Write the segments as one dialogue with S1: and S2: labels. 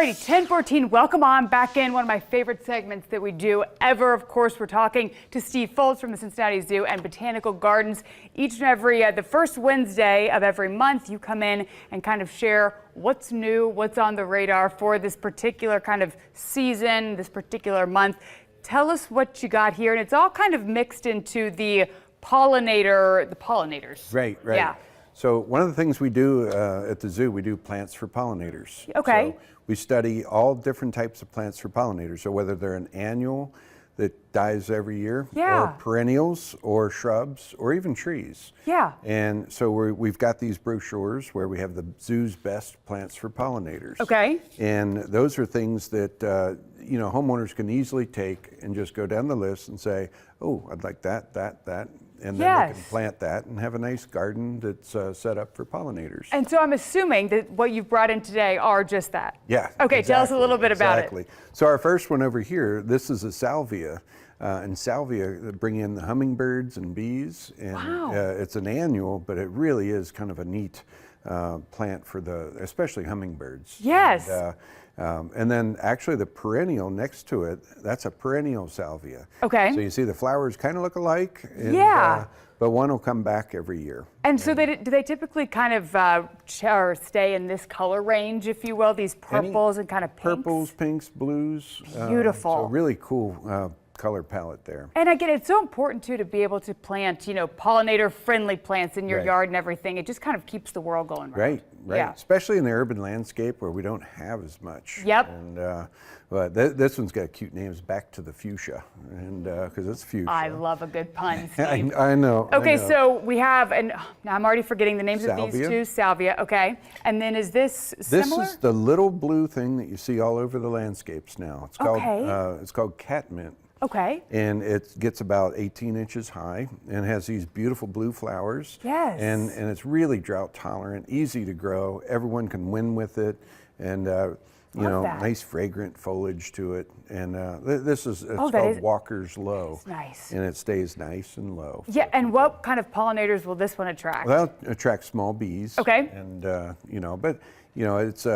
S1: Alrighty, 10:14, welcome on back in one of my favorite segments that we do ever. Of course, we're talking to Steve Foltz from the Cincinnati Zoo and Botanical Gardens. Each and every, the first Wednesday of every month, you come in and kind of share what's new, what's on the radar for this particular kind of season, this particular month. Tell us what you got here, and it's all kind of mixed into the pollinators.
S2: Right.
S1: Yeah.
S2: So one of the things we do at the zoo, we do plants for pollinators.
S1: Okay.
S2: So we study all different types of plants for pollinators. So whether they're an annual that dies every year,
S1: Yeah.
S2: or perennials, or shrubs, or even trees.
S1: Yeah.
S2: And so we've got these brochures where we have the zoo's best plants for pollinators.
S1: Okay.
S2: And those are things that homeowners can easily take and just go down the list and say, oh, I'd like that. And then they can plant that and have a nice garden that's set up for pollinators.
S1: And so I'm assuming that what you've brought in today are just that.
S2: Yeah.
S1: Okay, tell us a little bit about it.
S2: Exactly. So our first one over here, this is a salvia. And salvia bring in the hummingbirds and bees. And
S1: wow.
S2: It's an annual, but it really is kind of a neat plant for especially hummingbirds.
S1: Yes.
S2: And then actually the perennial next to it, that's a perennial salvia.
S1: Okay.
S2: So you see the flowers kind of look alike. And,
S1: yeah.
S2: But one will come back every year.
S1: And so do they typically kind of stay in this color range, if you will, these purples and kind of pinks?
S2: Purples, pinks, blues.
S1: Beautiful.
S2: So really cool color palette there.
S1: And again, it's so important too to be able to plant, pollinator friendly plants in your yard and everything. It just kind of keeps the world going
S2: right.
S1: Yeah.
S2: Especially in the urban landscape where we don't have as much.
S1: Yep.
S2: And but this one's got cute names, Back to the Fuchsia, and because it's fuchsia.
S1: I love a good pun, Steve.
S2: I know.
S1: Okay, so we have, and now I'm already forgetting the names
S2: Salvia.
S1: of these two. Salvia, okay. And then is this similar?
S2: This is the little blue thing that you see all over the landscapes now. It's called catmint.
S1: Okay.
S2: And it gets about 18 inches high and has these beautiful blue flowers.
S1: Yes.
S2: And it's really drought tolerant, easy to grow. Everyone can win with it. And, nice fragrant foliage to it. And this is, it's called Walker's Low.
S1: That's nice.
S2: And it stays nice and low.
S1: Yeah, and what kind of pollinators will this one attract?
S2: Well, it attracts small bees.
S1: Okay.
S2: And, it's,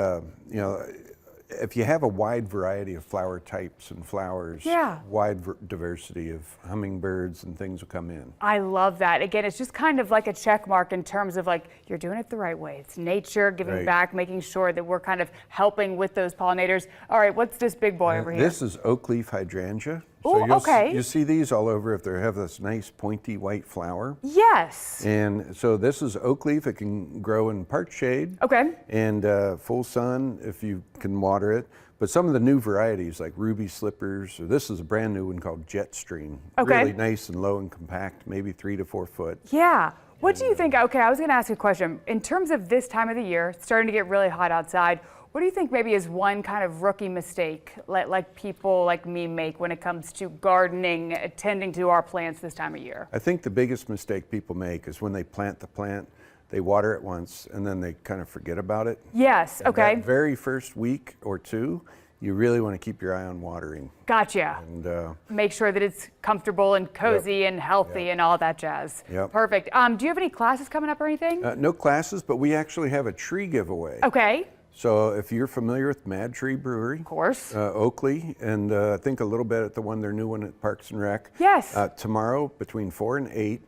S2: if you have a wide variety of flower types and flowers, wide diversity of hummingbirds and things will come in.
S1: I love that. Again, it's just kind of like a check mark in terms of like, you're doing it the right way. It's nature, giving back, making sure that we're kind of helping with those pollinators. All right, what's this big boy over here?
S2: This is oak leaf hydrangea.
S1: Oh, okay.
S2: You see these all over if they have this nice pointy white flower.
S1: Yes.
S2: And so this is oak leaf. It can grow in part shade.
S1: Okay.
S2: And full sun if you can water it. But some of the new varieties like ruby slippers, or this is a brand new one called Jetstream.
S1: Okay.
S2: Really nice and low and compact, maybe 3 to 4 foot.
S1: Yeah. What do you think? Okay, I was going to ask you a question. In terms of this time of the year, it's starting to get really hot outside. What do you think maybe is one kind of rookie mistake like people like me make when it comes to gardening, attending to our plants this time of year?
S2: I think the biggest mistake people make is when they plant the plant, they water it once and then they kind of forget about it.
S1: Yes, okay.
S2: That very first week or two, you really want to keep your eye on watering.
S1: Gotcha.
S2: And
S1: make sure that it's comfortable and cozy and healthy and all that jazz.
S2: Yep.
S1: Perfect. Do you have any classes coming up or anything?
S2: No classes, but we actually have a tree giveaway.
S1: Okay.
S2: So if you're familiar with Mad Tree Brewery,
S1: of course,
S2: Oakley, and I think a little bit at their new one at Parks and Rec.
S1: Yes.
S2: Tomorrow between 4 and 8,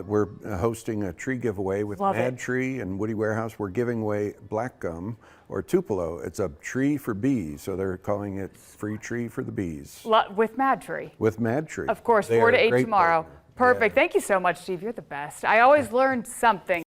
S2: we're hosting a tree giveaway with Mad Tree and Woody Warehouse. We're giving away black gum or tupelo. It's a tree for bees, so they're calling it free tree for the bees.
S1: With Mad Tree.
S2: With Mad Tree.
S1: Of course, 4 to 8 tomorrow. Perfect. Thank you so much, Steve. You're the best. I always learn something.